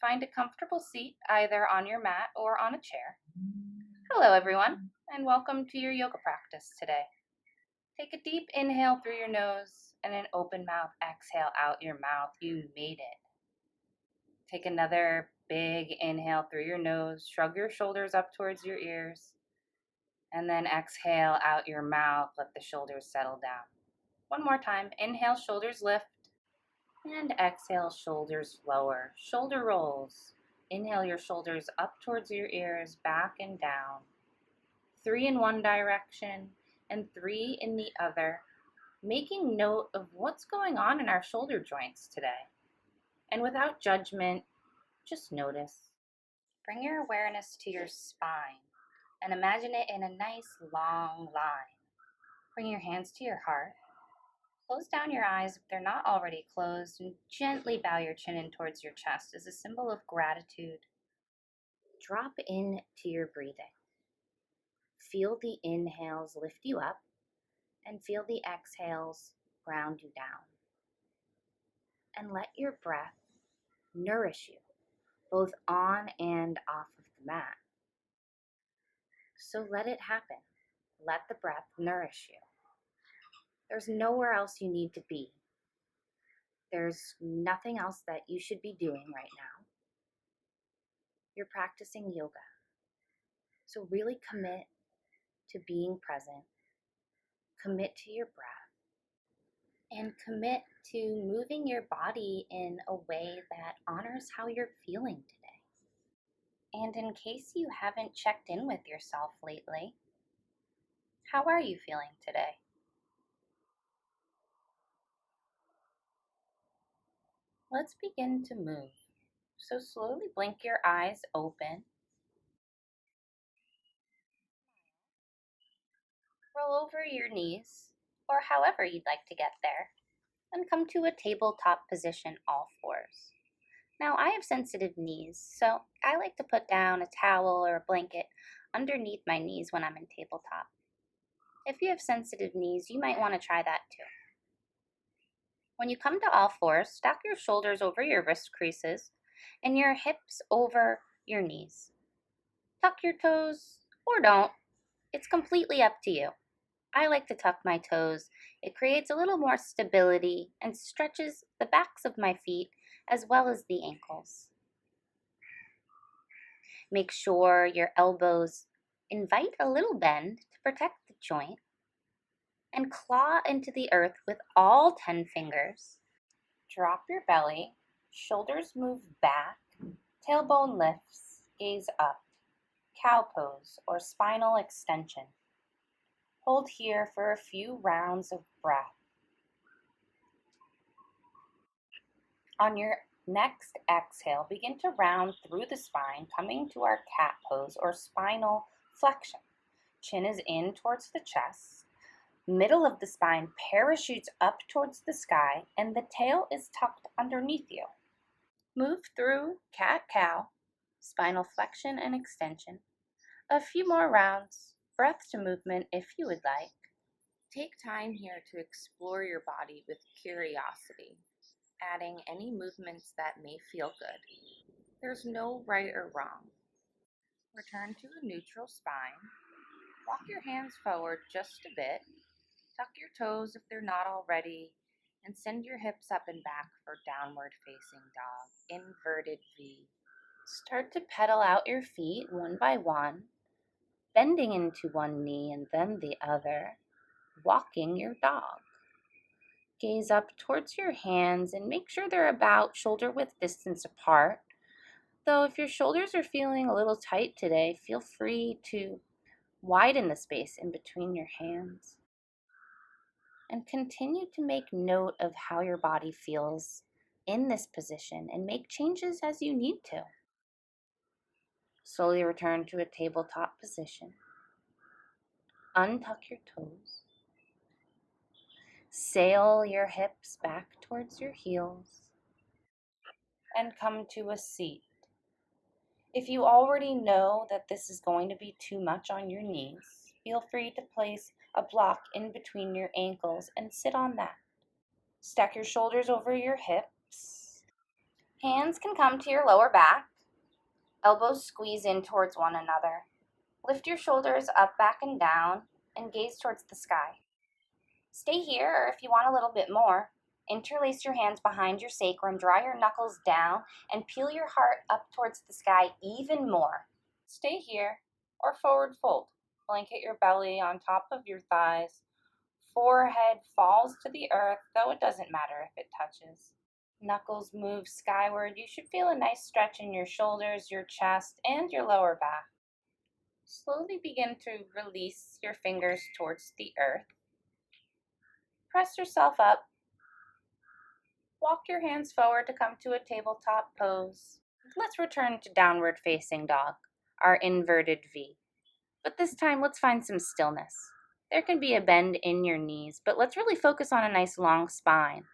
Find a comfortable seat either on your mat or on a chair. Hello everyone, and welcome to your yoga practice today. Take a deep inhale through your nose and an open mouth exhale out your mouth. You made it. Take another big inhale through your nose, shrug your shoulders up towards your ears, and then exhale out your mouth, let the shoulders settle down. One more time, inhale, shoulders lift, and exhale, shoulders lower. Shoulder rolls. Inhale your shoulders up towards your ears, back and down. 3 in one direction and 3 in the other, making note of what's going on in our shoulder joints today. And without judgment, just notice. Bring your awareness to your spine and imagine it in a nice long line. Bring your hands to your heart. Close down your eyes if they're not already closed, and gently bow your chin in towards your chest as a symbol of gratitude. Drop into your breathing. Feel the inhales lift you up, and feel the exhales ground you down. And let your breath nourish you, both on and off of the mat. So let it happen. Let the breath nourish you. There's nowhere else you need to be. There's nothing else that you should be doing right now. You're practicing yoga. So really commit to being present. Commit to your breath. And commit to moving your body in a way that honors how you're feeling today. And in case you haven't checked in with yourself lately, how are you feeling today? Let's begin to move. So slowly blink your eyes open. Roll over your knees, or however you'd like to get there, and come to a tabletop position, all fours. Now, I have sensitive knees, so I like to put down a towel or a blanket underneath my knees when I'm in tabletop. If you have sensitive knees, you might want to try that too. When you come to all fours, stack your shoulders over your wrist creases and your hips over your knees. Tuck your toes or don't. It's completely up to you. I like to tuck my toes. It creates a little more stability and stretches the backs of my feet as well as the ankles. Make sure your elbows invite a little bend to protect the joint, and claw into the earth with all 10 fingers. Drop your belly, shoulders move back, tailbone lifts, gaze up, cow pose or spinal extension. Hold here for a few rounds of breath. On your next exhale, begin to round through the spine, coming to our cat pose or spinal flexion. Chin is in towards the chest. Middle of the spine parachutes up towards the sky, and the tail is tucked underneath you. Move through cat-cow, spinal flexion and extension. A few more rounds, breath to movement if you would like. Take time here to explore your body with curiosity, adding any movements that may feel good. There's no right or wrong. Return to a neutral spine. Walk your hands forward just a bit. Tuck your toes if they're not already, and send your hips up and back for downward facing dog, inverted V. Start to pedal out your feet one by one, bending into one knee and then the other, walking your dog. Gaze up towards your hands and make sure they're about shoulder width distance apart. Though if your shoulders are feeling a little tight today, feel free to widen the space in between your hands. And continue to make note of how your body feels in this position and make changes as you need to. Slowly return to a tabletop position. Untuck your toes. Sail your hips back towards your heels and come to a seat. If you already know that this is going to be too much on your knees, feel free to place a block in between your ankles and sit on that. Stack your shoulders over your hips. Hands can come to your lower back. Elbows squeeze in towards one another. Lift your shoulders up, back, and down, and gaze towards the sky. Stay here, or if you want a little bit more, interlace your hands behind your sacrum, draw your knuckles down, and peel your heart up towards the sky even more. Stay here, or forward fold. Blanket your belly on top of your thighs. Forehead falls to the earth, though it doesn't matter if it touches. Knuckles move skyward. You should feel a nice stretch in your shoulders, your chest, and your lower back. Slowly begin to release your fingers towards the earth. Press yourself up. Walk your hands forward to come to a tabletop pose. Let's return to downward facing dog, our inverted V. But this time, let's find some stillness. There can be a bend in your knees, but let's really focus on a nice long spine.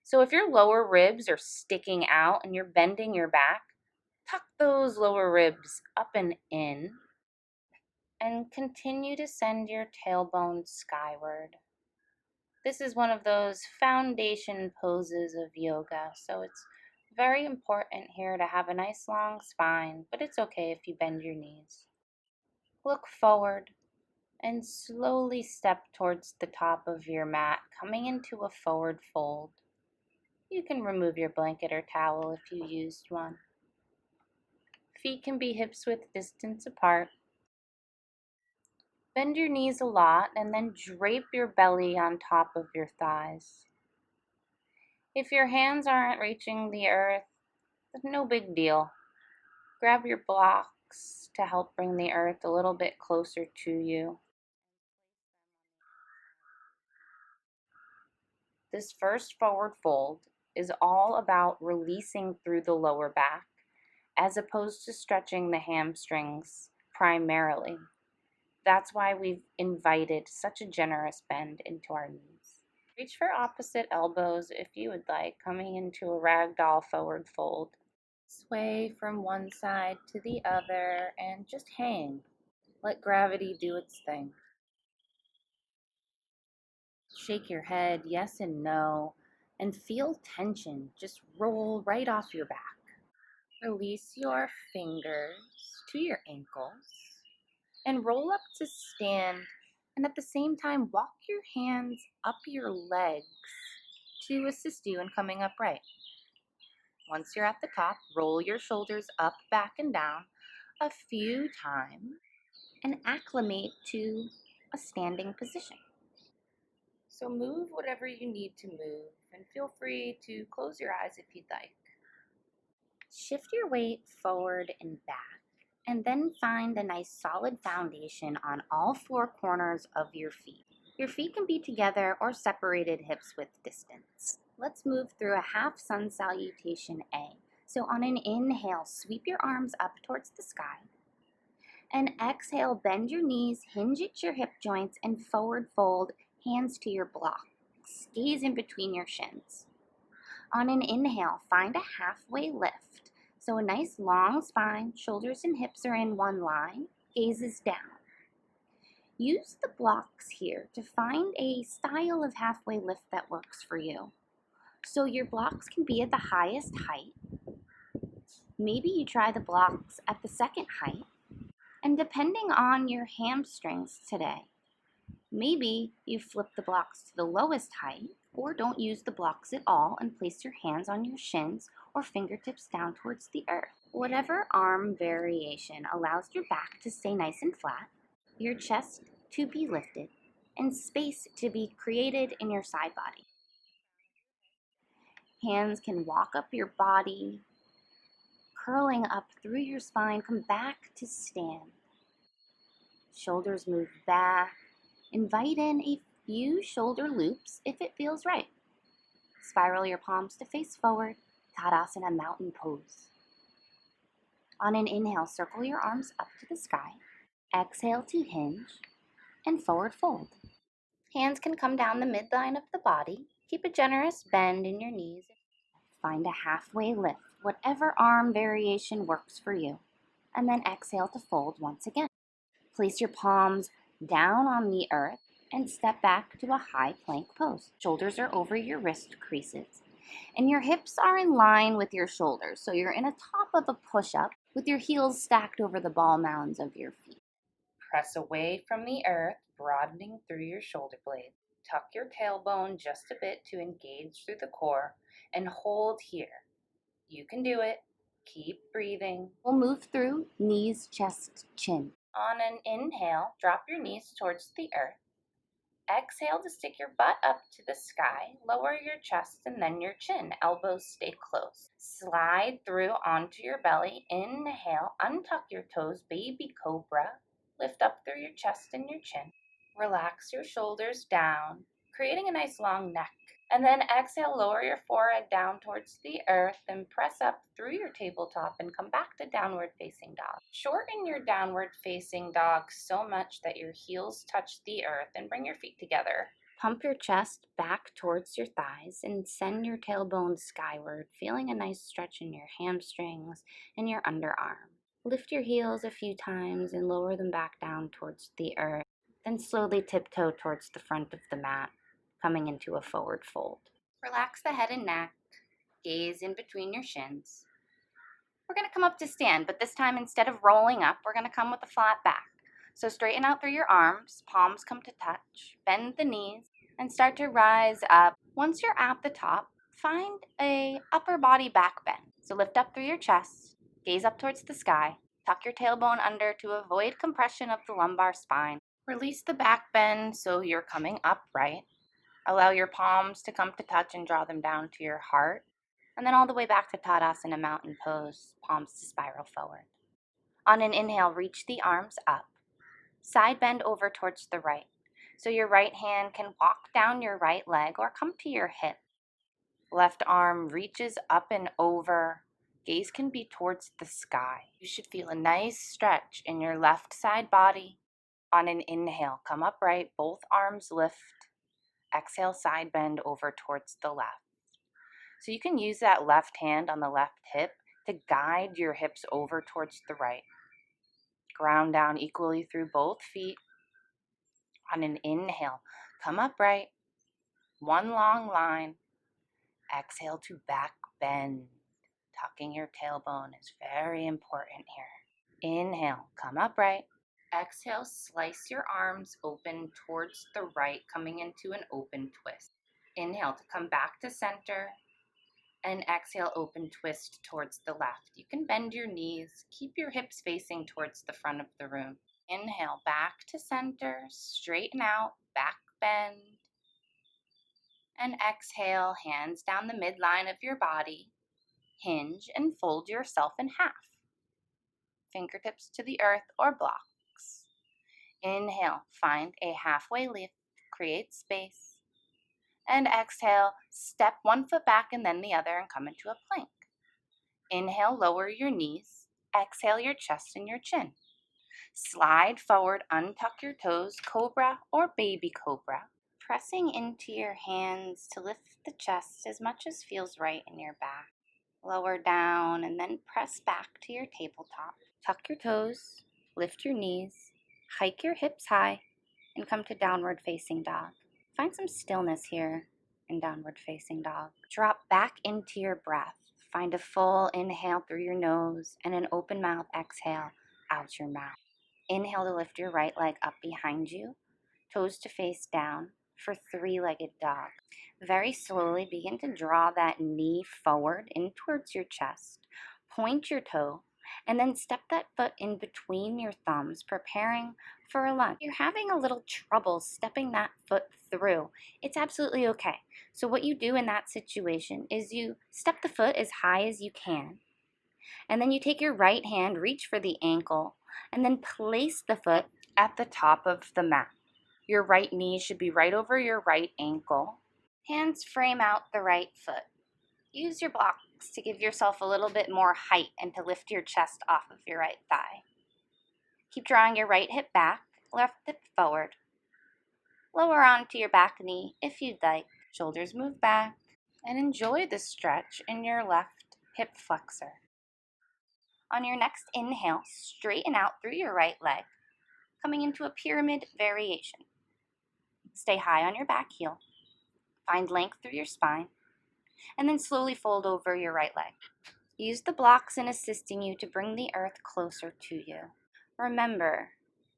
So if your lower ribs are sticking out and you're bending your back, tuck those lower ribs up and in, and continue to send your tailbone skyward. This is one of those foundation poses of yoga, so it's very important here to have a nice long spine, but it's okay if you bend your knees. Look forward and slowly step towards the top of your mat, coming into a forward fold. You can remove your blanket or towel if you used one. Feet can be hips width distance apart. Bend your knees a lot and then drape your belly on top of your thighs. If your hands aren't reaching the earth, no big deal. Grab your blocks to help bring the earth a little bit closer to you. This first forward fold is all about releasing through the lower back, as opposed to stretching the hamstrings primarily. That's why we've invited such a generous bend into our knees. Reach for opposite elbows if you would like, coming into a ragdoll forward fold. Sway from one side to the other and just hang. Let gravity do its thing. Shake your head yes and no, and feel tension just roll right off your back. Release your fingers to your ankles and roll up to stand, and at the same time walk your hands up your legs to assist you in coming upright. Once you're at the top, roll your shoulders up, back, and down a few times and acclimate to a standing position. So move whatever you need to move and feel free to close your eyes if you'd like. Shift your weight forward and back, and then find a nice solid foundation on all four corners of your feet. Your feet can be together or separated hips width distance. Let's move through a half sun salutation A. So on an inhale, sweep your arms up towards the sky. And exhale, bend your knees, hinge at your hip joints, and forward fold, hands to your blocks. Gaze in between your shins. On an inhale, find a halfway lift. So a nice long spine, shoulders and hips are in one line, gaze is down. Use the blocks here to find a style of halfway lift that works for you. So your blocks can be at the highest height. Maybe you try the blocks at the second height. And depending on your hamstrings today, maybe you flip the blocks to the lowest height, or don't use the blocks at all and place your hands on your shins or fingertips down towards the earth. Whatever arm variation allows your back to stay nice and flat, your chest to be lifted, and space to be created in your side body. Hands can walk up your body, curling up through your spine, come back to stand. Shoulders move back. Invite in a few shoulder loops if it feels right. Spiral your palms to face forward, Tadasana mountain pose. On an inhale, circle your arms up to the sky. Exhale to hinge and forward fold. Hands can come down the midline of the body. Keep a generous bend in your knees. Find a halfway lift, whatever arm variation works for you. And then exhale to fold once again. Place your palms down on the earth and step back to a high plank pose. Shoulders are over your wrist creases. And your hips are in line with your shoulders, so you're in a top of a push-up with your heels stacked over the ball mounds of your feet. Press away from the earth, broadening through your shoulder blades. Tuck your tailbone just a bit to engage through the core and hold here. You can do it. Keep breathing. We'll move through knees, chest, chin. On an inhale, drop your knees towards the earth. Exhale to stick your butt up to the sky. Lower your chest and then your chin. Elbows stay close. Slide through onto your belly. Inhale, untuck your toes, baby cobra. Lift up through your chest and your chin. Relax your shoulders down, creating a nice long neck. And then exhale, lower your forehead down towards the earth and press up through your tabletop and come back to downward facing dog. Shorten your downward facing dog so much that your heels touch the earth and bring your feet together. Pump your chest back towards your thighs and send your tailbone skyward, feeling a nice stretch in your hamstrings and your underarm. Lift your heels a few times and lower them back down towards the earth. Then slowly tiptoe towards the front of the mat, coming into a forward fold. Relax the head and neck. Gaze in between your shins. We're going to come up to stand, but this time instead of rolling up, we're going to come with a flat back. So straighten out through your arms, palms come to touch, bend the knees, and start to rise up. Once you're at the top, find a upper body back bend. So lift up through your chest, gaze up towards the sky, tuck your tailbone under to avoid compression of the lumbar spine. Release the back bend so you're coming upright. Allow your palms to come to touch and draw them down to your heart. And then all the way back to Tadasana mountain pose, palms to spiral forward. On an inhale, reach the arms up. Side bend over towards the right. So your right hand can walk down your right leg or come to your hip. Left arm reaches up and over. Gaze can be towards the sky. You should feel a nice stretch in your left side body. On an inhale, come upright, both arms lift. Exhale, side bend over towards the left. So you can use that left hand on the left hip to guide your hips over towards the right. Ground down equally through both feet. On an inhale, come upright, one long line. Exhale to back bend. Tucking your tailbone is very important here. Inhale, come upright. Exhale, slice your arms open towards the right, coming into an open twist. Inhale to come back to center. And exhale, open twist towards the left. You can bend your knees. Keep your hips facing towards the front of the room. Inhale, back to center. Straighten out, back bend. And exhale, hands down the midline of your body. Hinge and fold yourself in half. Fingertips to the earth or blocks. Inhale, find a halfway lift, create space. And exhale, step one foot back and then the other and come into a plank. Inhale, lower your knees. Exhale, your chest and your chin. Slide forward, untuck your toes, cobra or baby cobra. Pressing into your hands to lift the chest as much as feels right in your back. Lower down and then press back to your tabletop. Tuck your toes, lift your knees, hike your hips high, and come to downward facing dog. Find some stillness here in downward facing dog. Drop back into your breath. Find a full inhale through your nose and an open mouth exhale out your mouth. Inhale to lift your right leg up behind you, toes to face down for three-legged dog. Very slowly begin to draw that knee forward in towards your chest. Point your toe and then step that foot in between your thumbs, preparing for a lunge. You're having a little trouble stepping that foot through. It's absolutely okay. So what you do in that situation is you step the foot as high as you can, and then you take your right hand, reach for the ankle, and then place the foot at the top of the mat. Your right knee should be right over your right ankle. Hands frame out the right foot. Use your blocks to give yourself a little bit more height and to lift your chest off of your right thigh. Keep drawing your right hip back, left hip forward. Lower onto your back knee if you'd like. Shoulders move back, and enjoy the stretch in your left hip flexor. On your next inhale, straighten out through your right leg, coming into a pyramid variation. Stay high on your back heel. Find length through your spine. and then slowly fold over your right leg. Use the blocks in assisting you to bring the earth closer to you. Remember,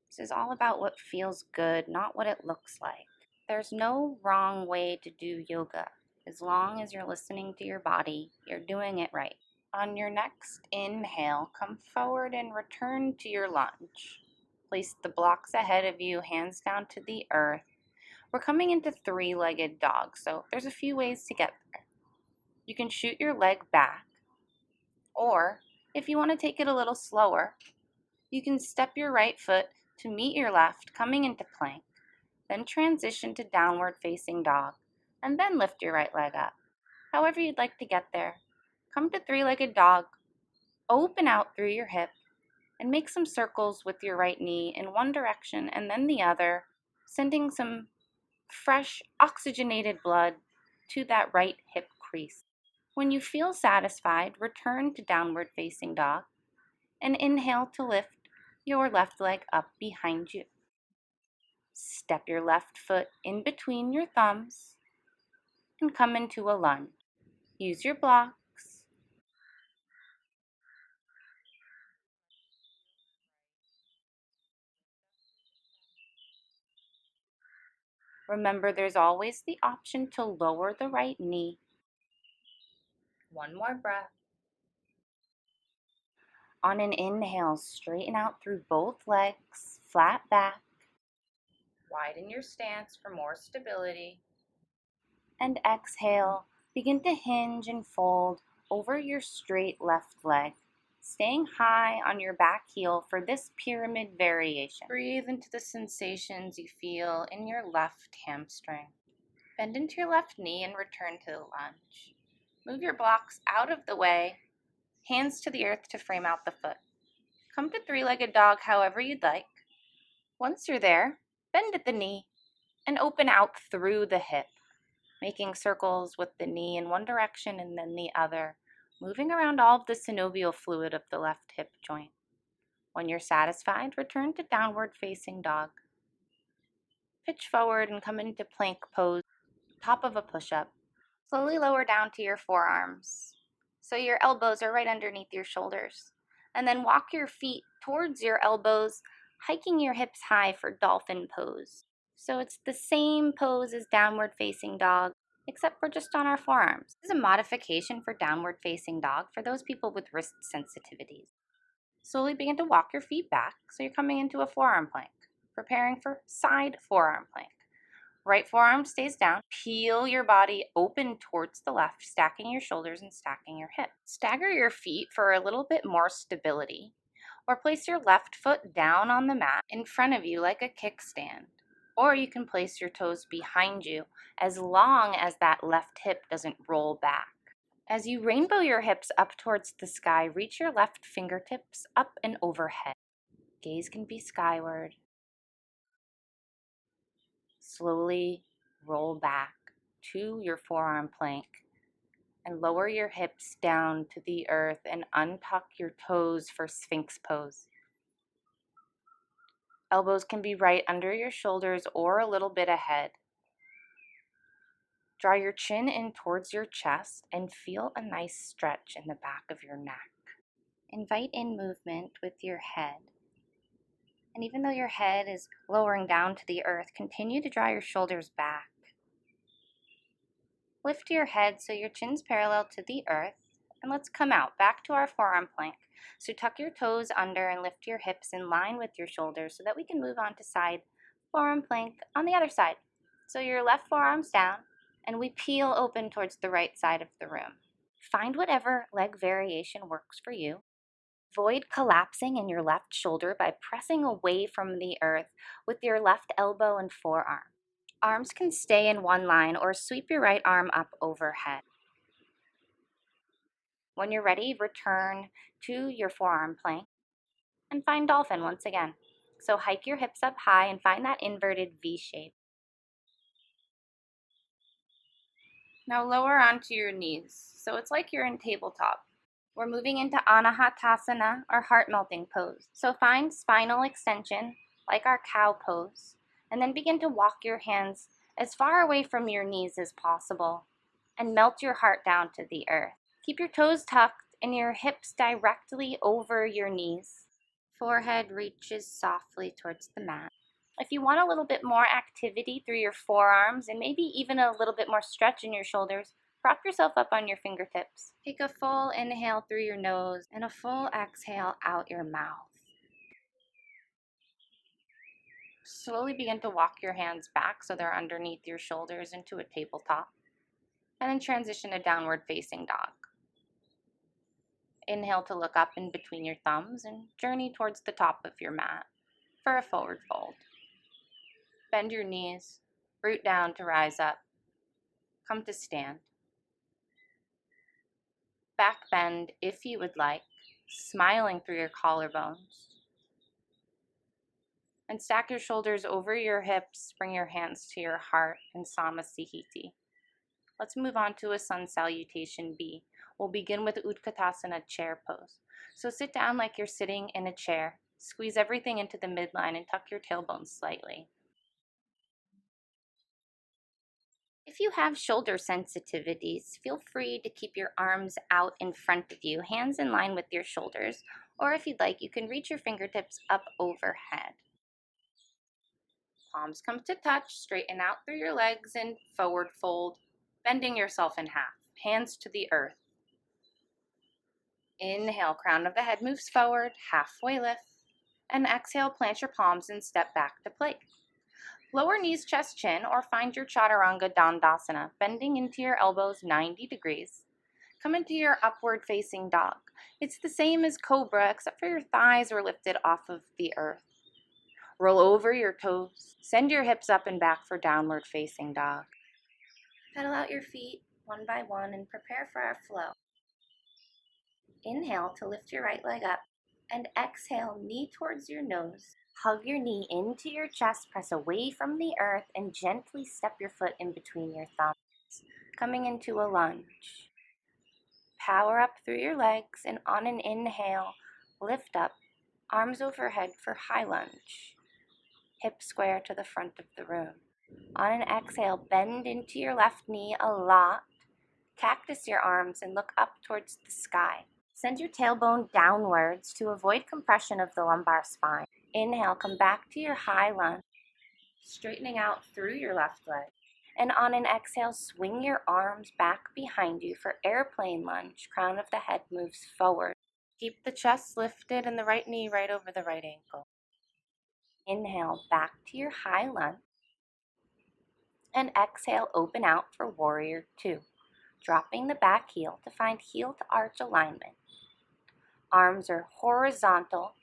this is all about what feels good, not what it looks like. There's no wrong way to do yoga. As long as you're listening to your body, you're doing it right. On your next inhale, come forward and return to your lunge. Place the blocks ahead of you, hands down to the earth. We're coming into three-legged dog, so there's a few ways to get there. You can shoot your leg back, or if you want to take it a little slower, you can step your right foot to meet your left, coming into plank, then transition to downward facing dog, and then lift your right leg up. However you'd like to get there. Come to three-legged dog, open out through your hip, and make some circles with your right knee in one direction and then the other, sending some fresh oxygenated blood to that right hip crease. When you feel satisfied, return to downward facing dog and inhale to lift your left leg up behind you. Step your left foot in between your thumbs and come into a lunge. Use your blocks. Remember, there's always the option to lower the right knee. One more breath. On an inhale, straighten out through both legs, flat back. Widen your stance for more stability. And exhale, begin to hinge and fold over your straight left leg, staying high on your back heel for this pyramid variation. Breathe into the sensations you feel in your left hamstring. Bend into your left knee and return to the lunge. Move your blocks out of the way, hands to the earth to frame out the foot. Come to three-legged dog however you'd like. Once you're there, bend at the knee and open out through the hip, making circles with the knee in one direction and then the other, moving around all of the synovial fluid of the left hip joint. When you're satisfied, return to downward facing dog. Pitch forward and come into plank pose, top of a push-up. Slowly lower down to your forearms, so your elbows are right underneath your shoulders. And then walk your feet towards your elbows, hiking your hips high for dolphin pose. So it's the same pose as downward facing dog, except we're just on our forearms. This is a modification for downward facing dog for those people with wrist sensitivities. Slowly begin to walk your feet back, so you're coming into a forearm plank, preparing for side forearm plank. Right forearm stays down. Peel your body open towards the left, stacking your shoulders and stacking your hips. Stagger your feet for a little bit more stability, or place your left foot down on the mat in front of you like a kickstand. Or you can place your toes behind you as long as that left hip doesn't roll back. As you rainbow your hips up towards the sky, reach your left fingertips up and overhead. Gaze can be skyward. Slowly roll back to your forearm plank and lower your hips down to the earth and untuck your toes for Sphinx pose. Elbows can be right under your shoulders or a little bit ahead. Draw your chin in towards your chest and feel a nice stretch in the back of your neck. Invite in movement with your head. And even though your head is lowering down to the earth, continue to draw your shoulders back. Lift your head so your chin's parallel to the earth, and let's come out, back to our forearm plank. So tuck your toes under and lift your hips in line with your shoulders so that we can move on to side forearm plank on the other side. So your left forearm's down, and we peel open towards the right side of the room. Find whatever leg variation works for you. Avoid collapsing in your left shoulder by pressing away from the earth with your left elbow and forearm. Arms can stay in one line or sweep your right arm up overhead. When you're ready, return to your forearm plank and find dolphin once again. So hike your hips up high and find that inverted V shape. Now lower onto your knees. So it's like you're in tabletop. We're moving into Anahatasana, or heart-melting pose. So find spinal extension, like our cow pose, and then begin to walk your hands as far away from your knees as possible. and melt your heart down to the earth. Keep your toes tucked and your hips directly over your knees. Forehead reaches softly towards the mat. If you want a little bit more activity through your forearms and maybe even a little bit more stretch in your shoulders, prop yourself up on your fingertips. Take a full inhale through your nose and a full exhale out your mouth. Slowly begin to walk your hands back so they're underneath your shoulders into a tabletop. And then transition to downward facing dog. Inhale to look up in between your thumbs and journey towards the top of your mat for a forward fold. Bend your knees, root down to rise up. Come to stand. Back bend if you would like, smiling through your collarbones. And stack your shoulders over your hips, bring your hands to your heart in Samasthiti. Let's move on to a Sun Salutation B. We'll begin with Utkatasana chair pose. So sit down like you're sitting in a chair. Squeeze everything into the midline and tuck your tailbone slightly. If you have shoulder sensitivities, feel free to keep your arms out in front of you, hands in line with your shoulders, or if you'd like, you can reach your fingertips up overhead. Palms come to touch, straighten out through your legs and forward fold, bending yourself in half, hands to the earth. Inhale, crown of the head moves forward, halfway lift, and exhale, plant your palms and step back to plank. Lower knees, chest, chin, or find your chaturanga dandasana, bending into your elbows 90 degrees. Come into your upward facing dog. It's the same as cobra, except for your thighs are lifted off of the earth. Roll over your toes. Send your hips up and back for downward facing dog. Pedal out your feet one by one and prepare for our flow. Inhale to lift your right leg up and exhale, knee towards your nose. Hug your knee into your chest, press away from the earth, and gently step your foot in between your thumbs, coming into a lunge. Power up through your legs, and on an inhale, lift up, arms overhead for high lunge. Hips square to the front of the room. On an exhale, bend into your left knee a lot. Cactus your arms and look up towards the sky. Send your tailbone downwards to avoid compression of the lumbar spine. Inhale, come back to your high lunge, straightening out through your left leg. And on an exhale, swing your arms back behind you for airplane lunge. Crown of the head moves forward. Keep the chest lifted and the right knee right over the right ankle. Inhale, back to your high lunge. And exhale, open out for warrior two. Dropping the back heel to find heel to arch alignment. Arms are horizontal.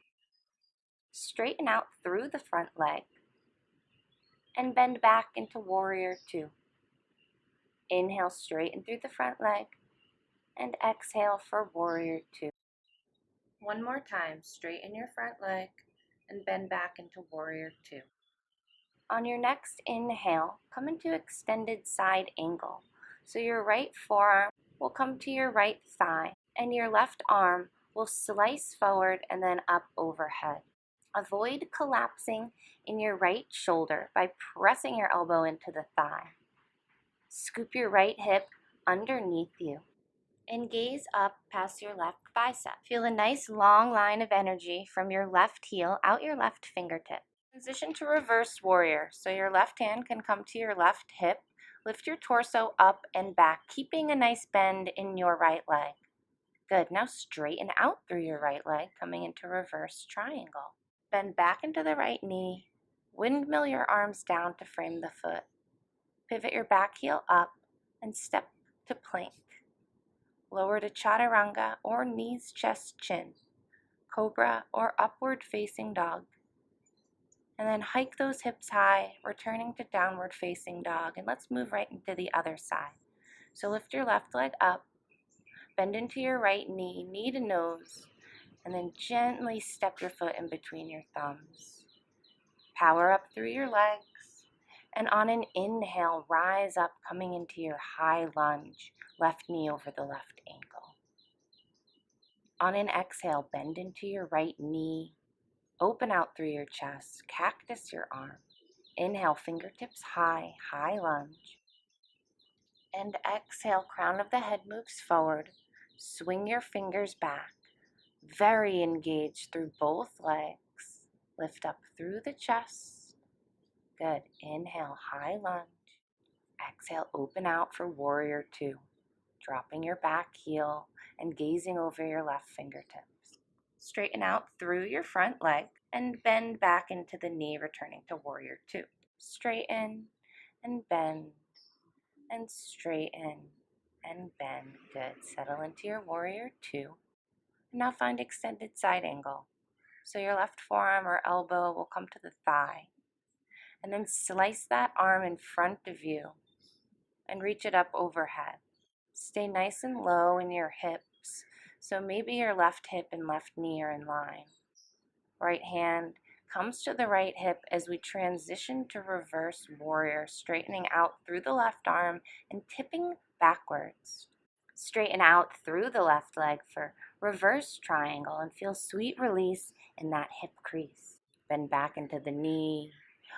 Straighten out through the front leg and bend back into warrior two. Inhale, straighten through the front leg and exhale for warrior two. One more time, straighten your front leg and bend back into warrior two. On your next inhale, come into extended side angle. So your right forearm will come to your right thigh and your left arm will slice forward and then up overhead. Avoid collapsing in your right shoulder by pressing your elbow into the thigh. Scoop your right hip underneath you and gaze up past your left bicep. Feel a nice long line of energy from your left heel out your left fingertip. Transition to reverse warrior, so your left hand can come to your left hip. Lift your torso up and back, keeping a nice bend in your right leg. Good, now straighten out through your right leg, coming into reverse triangle. Bend back into the right knee, windmill your arms down to frame the foot. Pivot your back heel up and step to plank. Lower to chaturanga or knees, chest, chin, cobra or upward facing dog. And then hike those hips high, returning to downward facing dog. And let's move right into the other side. So lift your left leg up, bend into your right knee, knee to nose, and then gently step your foot in between your thumbs. Power up through your legs. And on an inhale, rise up, coming into your high lunge, left knee over the left ankle. On an exhale, bend into your right knee. Open out through your chest, cactus your arm. Inhale, fingertips high, high lunge. And exhale, crown of the head moves forward. Swing your fingers back. Very engaged through both legs. Lift up through the chest. Good. Inhale, high lunge. Exhale, open out for warrior two. Dropping your back heel and gazing over your left fingertips. Straighten out through your front leg and bend back into the knee, returning to warrior two. Straighten and bend and straighten and bend. Good. Settle into your warrior two. And now find extended side angle. So your left forearm or elbow will come to the thigh. And then slice that arm in front of you and reach it up overhead. Stay nice and low in your hips. So maybe your left hip and left knee are in line. Right hand comes to the right hip as we transition to reverse warrior, straightening out through the left arm and tipping backwards. Straighten out through the left leg for reverse triangle and feel sweet release in that hip crease. Bend back into the knee.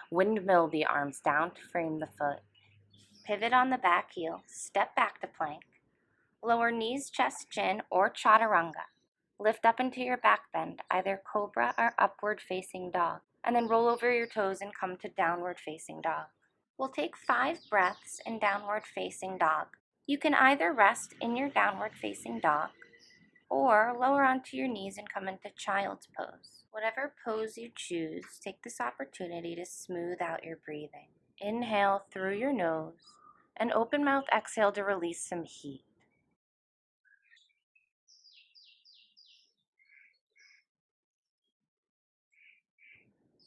Windmill the arms down to frame the foot. Pivot on the back heel. Step back to plank. Lower knees, chest, chin, or chaturanga. Lift up into your back bend, either cobra or upward facing dog. And then roll over your toes and come to downward facing dog. We'll take 5 breaths in downward facing dog. You can either rest in your downward facing dog or lower onto your knees and come into child's pose. Whatever pose you choose, take this opportunity to smooth out your breathing. Inhale through your nose and open mouth exhale to release some heat.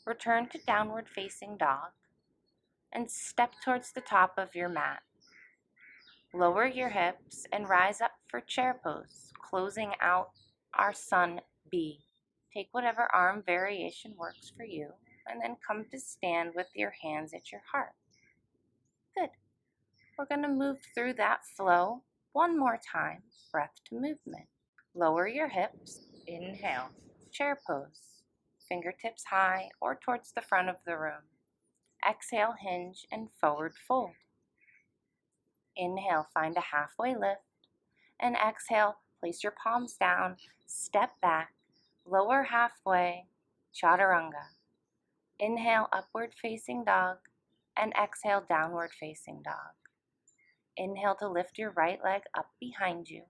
Return to downward facing dog and step towards the top of your mat. Lower your hips and rise up for chair pose, closing out our sun B. Take whatever arm variation works for you, and then come to stand with your hands at your heart. Good. We're going to move through that flow one more time, breath to movement. Lower your hips, inhale, chair pose, fingertips high or towards the front of the room. Exhale, hinge and forward fold. Inhale, find a halfway lift, and exhale, place your palms down, step back, lower halfway, chaturanga. Inhale, upward facing dog, and exhale, downward facing dog. Inhale to lift your right leg up behind you,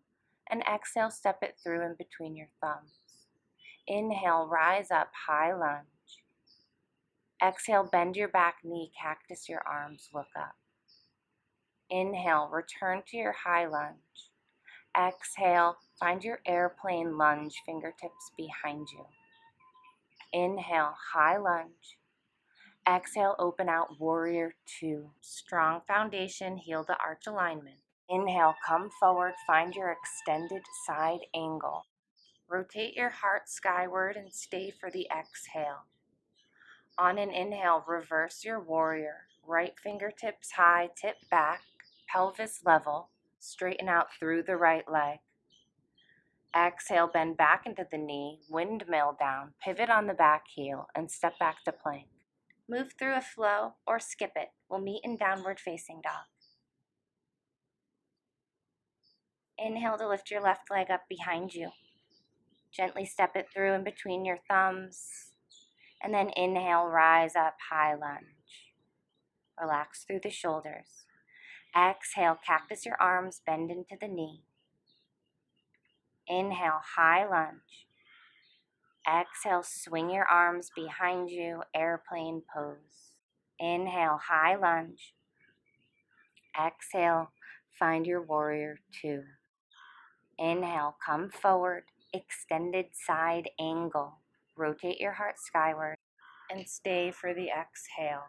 and exhale, step it through in between your thumbs. Inhale, rise up, high lunge. Exhale, bend your back knee, cactus your arms, look up. Inhale, return to your high lunge. Exhale, find your airplane lunge, fingertips behind you. Inhale, high lunge. Exhale, open out, warrior two. Strong foundation, heel to arch alignment. Inhale, come forward, find your extended side angle. Rotate your heart skyward and stay for the exhale. On an inhale, reverse your warrior. Right fingertips high, tip back, pelvis level. Straighten out through the right leg. Exhale, bend back into the knee, windmill down, pivot on the back heel, and step back to plank. Move through a flow or skip it. We'll meet in downward facing dog. Inhale to lift your left leg up behind you. Gently step it through in between your thumbs. And then inhale, rise up, high lunge. Relax through the shoulders. Exhale, cactus your arms, bend into the knee. Inhale, high lunge. Exhale, swing your arms behind you, airplane pose. Inhale, high lunge. Exhale, find your warrior two. Inhale, come forward, extended side angle. Rotate your heart skyward and stay for the exhale.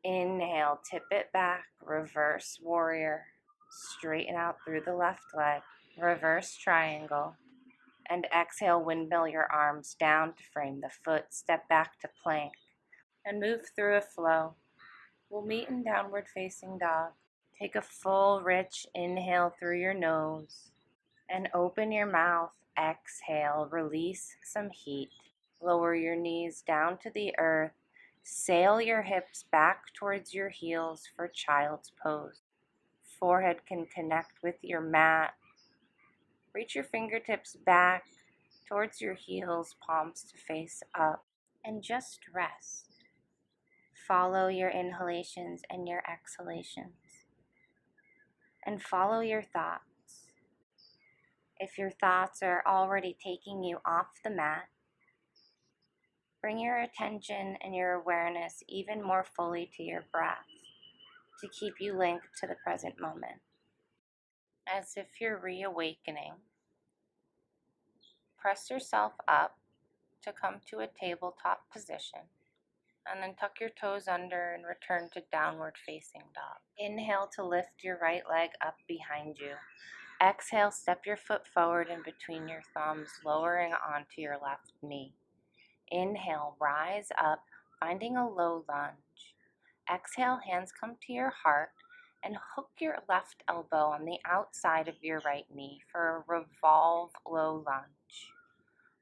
Inhale, tip it back, reverse warrior. Straighten out through the left leg, reverse triangle. And exhale, windmill your arms down to frame the foot, step back to plank, and move through a flow. We'll meet in downward facing dog. Take a full, rich inhale through your nose, and open your mouth, exhale, release some heat. Lower your knees down to the earth, sail your hips back towards your heels for child's pose. forehead can connect with your mat. Reach your fingertips back towards your heels, palms to face up, and just rest. Follow your inhalations and your exhalations, and follow your thoughts. If your thoughts are already taking you off the mat, bring your attention and your awareness even more fully to your breath to keep you linked to the present moment. As if you're reawakening, press yourself up to come to a tabletop position, and then tuck your toes under and return to downward facing dog. Inhale to lift your right leg up behind you. Exhale, step your foot forward in between your thumbs, lowering onto your left knee. Inhale, rise up, finding a low lunge. Exhale, hands come to your heart, and hook your left elbow on the outside of your right knee for a revolve low lunge.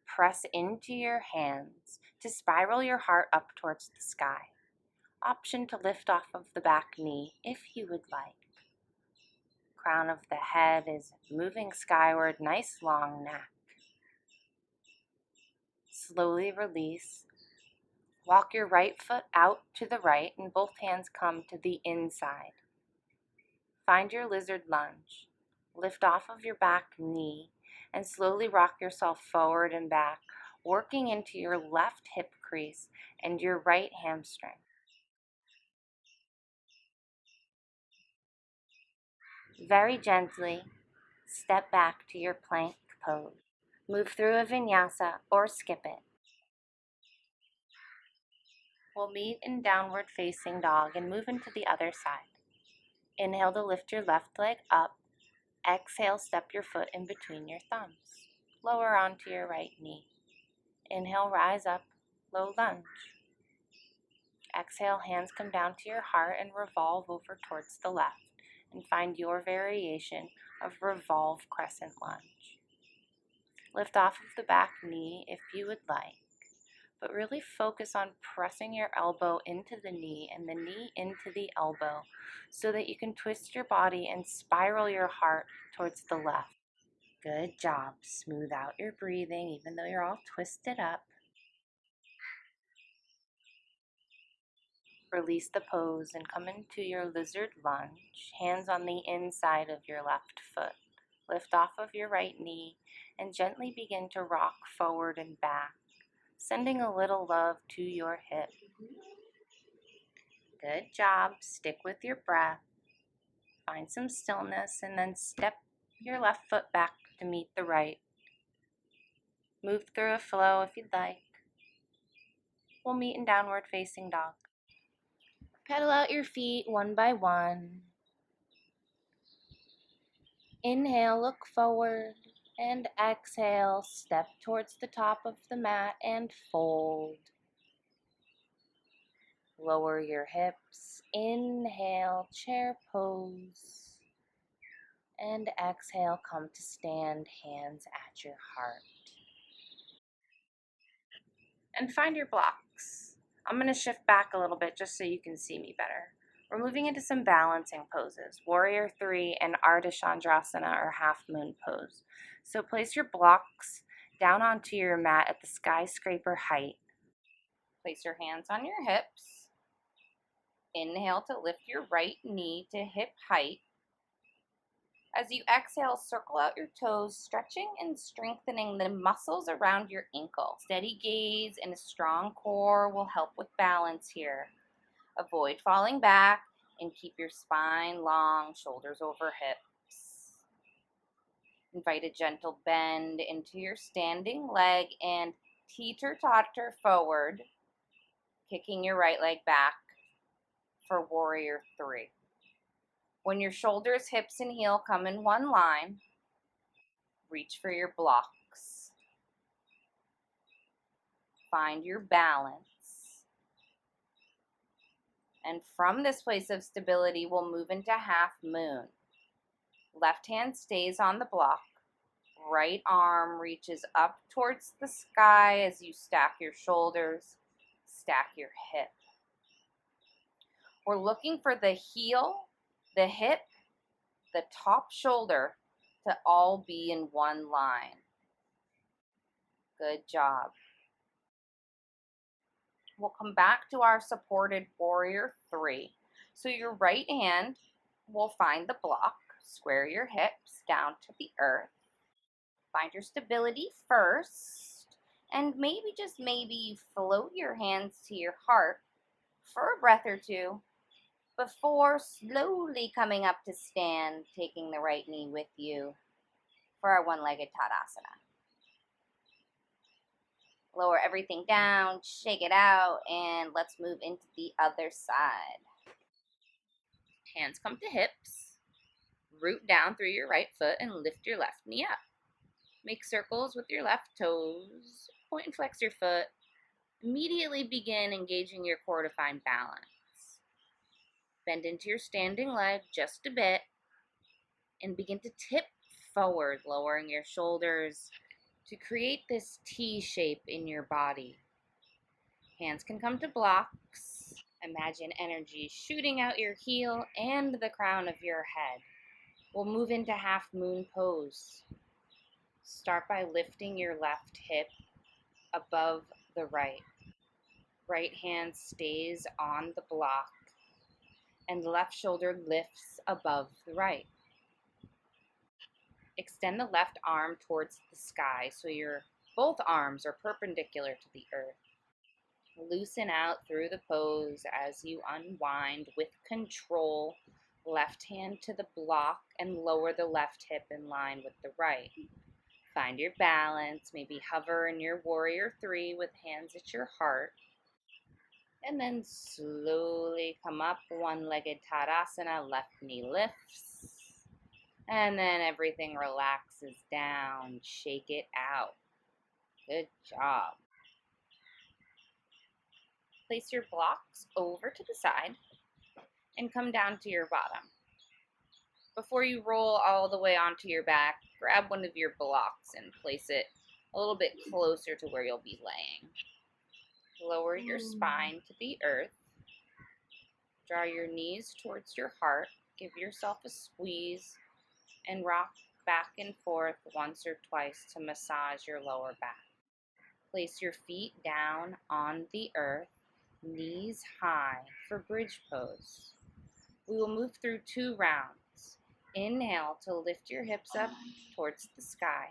Press into your hands to spiral your heart up towards the sky. Option to lift off of the back knee if you would like. Crown of the head is moving skyward, nice long neck. Slowly release. Walk your right foot out to the right and both hands come to the inside. Find your lizard lunge. Lift off of your back knee and slowly rock yourself forward and back, working into your left hip crease and your right hamstring. Very gently, step back to your plank pose. Move through a vinyasa or skip it. We'll meet in downward facing dog and move into the other side. Inhale to lift your left leg up. Exhale, step your foot in between your thumbs. Lower onto your right knee. Inhale, rise up, low lunge. Exhale, hands come down to your heart and revolve over towards the left and find your variation of revolve crescent lunge. Lift off of the back knee if you would like, but really focus on pressing your elbow into the knee and the knee into the elbow so that you can twist your body and spiral your heart towards the left. Good job. Smooth out your breathing even though you're all twisted up. Release the pose and come into your lizard lunge, hands on the inside of your left foot. Lift off of your right knee and gently begin to rock forward and back, sending a little love to your hip. Good job. Stick with your breath. Find some stillness and then step your left foot back to meet the right. Move through a flow if you'd like. We'll meet in downward facing dog. Pedal out your feet one by one. Inhale, look forward, and exhale, step towards the top of the mat and fold. Lower your hips. Inhale, chair pose. And exhale, come to stand, hands at your heart. And find your blocks. I'm going to shift back a little bit just so you can see me better. We're moving into some balancing poses, Warrior 3 and Ardha Chandrasana or Half Moon pose. So place your blocks down onto your mat at the skyscraper height. Place your hands on your hips. Inhale to lift your right knee to hip height. As you exhale, circle out your toes, stretching and strengthening the muscles around your ankle. Steady gaze and a strong core will help with balance here. Avoid falling back and keep your spine long, shoulders over hips. Invite a gentle bend into your standing leg and teeter-totter forward, kicking your right leg back for Warrior 3. When your shoulders, hips, and heel come in one line, reach for your blocks. Find your balance. And from this place of stability, we'll move into Half Moon. Left hand stays on the block. Right arm reaches up towards the sky as you stack your shoulders, stack your hip. We're looking for the heel, the hip, the top shoulder to all be in one line. Good job. We'll come back to our supported warrior 3. So your right hand will find the block, square your hips down to the earth. Find your stability first, and maybe, just maybe, float your hands to your heart for a breath or two before slowly coming up to stand, taking the right knee with you for our one-legged Tadasana. Lower everything down, shake it out, and let's move into the other side. Hands come to hips, root down through your right foot and lift your left knee up. Make circles with your left toes, point and flex your foot. Immediately begin engaging your core to find balance. Bend into your standing leg just a bit and begin to tip forward, lowering your shoulders to create this T shape in your body. Hands can come to blocks. Imagine energy shooting out your heel and the crown of your head. We'll move into half moon pose. Start by lifting your left hip above the right. Right hand stays on the block and the left shoulder lifts above the right. Extend the left arm towards the sky so your both arms are perpendicular to the earth. Loosen out through the pose as you unwind with control. Left hand to the block and lower the left hip in line with the right. Find your balance. Maybe hover in your warrior 3 with hands at your heart. And then slowly come up, one-legged Tadasana, left knee lifts. And then everything relaxes down. Shake it out. Good job. Place your blocks over to the side and come down to your bottom. Before you roll all the way onto your back, grab one of your blocks and place it a little bit closer to where you'll be laying. Lower your spine to the earth. Draw your knees towards your heart. Give yourself a squeeze and rock back and forth once or twice to massage your lower back. Place your feet down on the earth, knees high for bridge pose. We will move through 2 rounds. Inhale to lift your hips up towards the sky.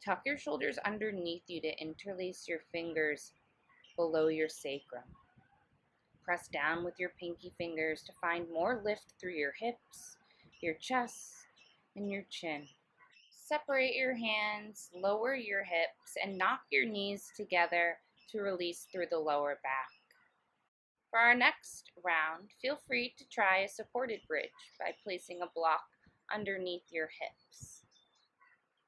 Tuck your shoulders underneath you to interlace your fingers below your sacrum. Press down with your pinky fingers to find more lift through your hips, your chest, and your chin. Separate your hands, lower your hips, and knock your knees together to release through the lower back. For our next round, feel free to try a supported bridge by placing a block underneath your hips.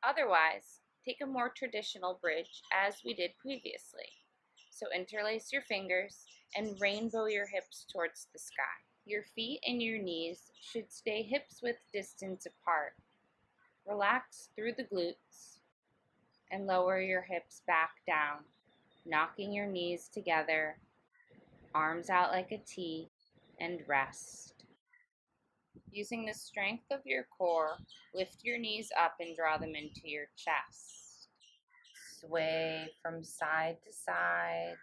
Otherwise, take a more traditional bridge as we did previously. So interlace your fingers and rainbow your hips towards the sky. Your feet and your knees should stay hips width distance apart. Relax through the glutes and lower your hips back down, knocking your knees together, arms out like a T, and rest. Using the strength of your core, lift your knees up and draw them into your chest. Sway from side to side.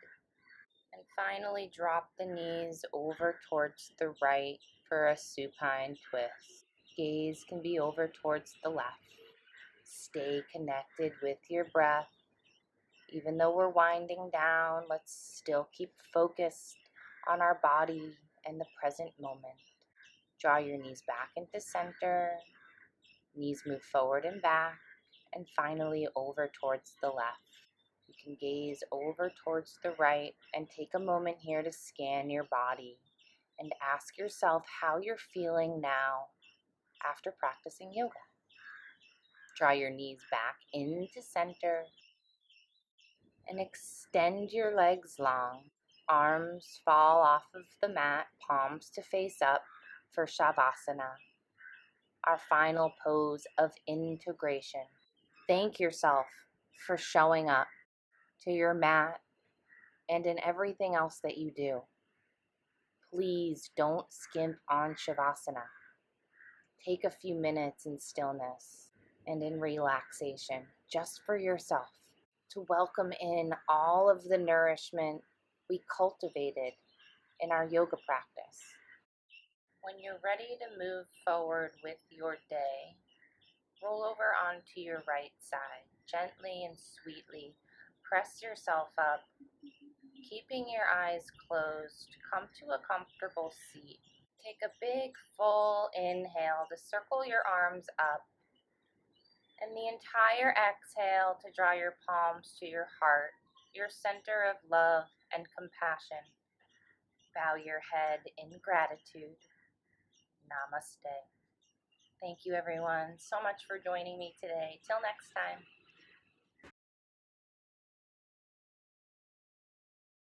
And finally drop the knees over towards the right for a supine twist. Gaze can be over towards the left. Stay connected with your breath. Even though we're winding down, let's still keep focused on our body and the present moment. Draw your knees back into center. Knees move forward and back. And finally over towards the left. You can gaze over towards the right and take a moment here to scan your body and ask yourself how you're feeling now after practicing yoga. Draw your knees back into center and extend your legs long. Arms fall off of the mat, palms to face up for Shavasana, our final pose of integration. Thank yourself for showing up to your mat and in everything else that you do. Please don't skimp on Shavasana. Take a few minutes in stillness and in relaxation just for yourself to welcome in all of the nourishment we cultivated in our yoga practice. When you're ready to move forward with your day, roll over onto your right side, gently and sweetly. Press yourself up, keeping your eyes closed. Come to a comfortable seat. Take a big, full inhale to circle your arms up, and the entire exhale to draw your palms to your heart, your center of love and compassion. Bow your head in gratitude. Namaste. Thank you, everyone, so much for joining me today. Till next time.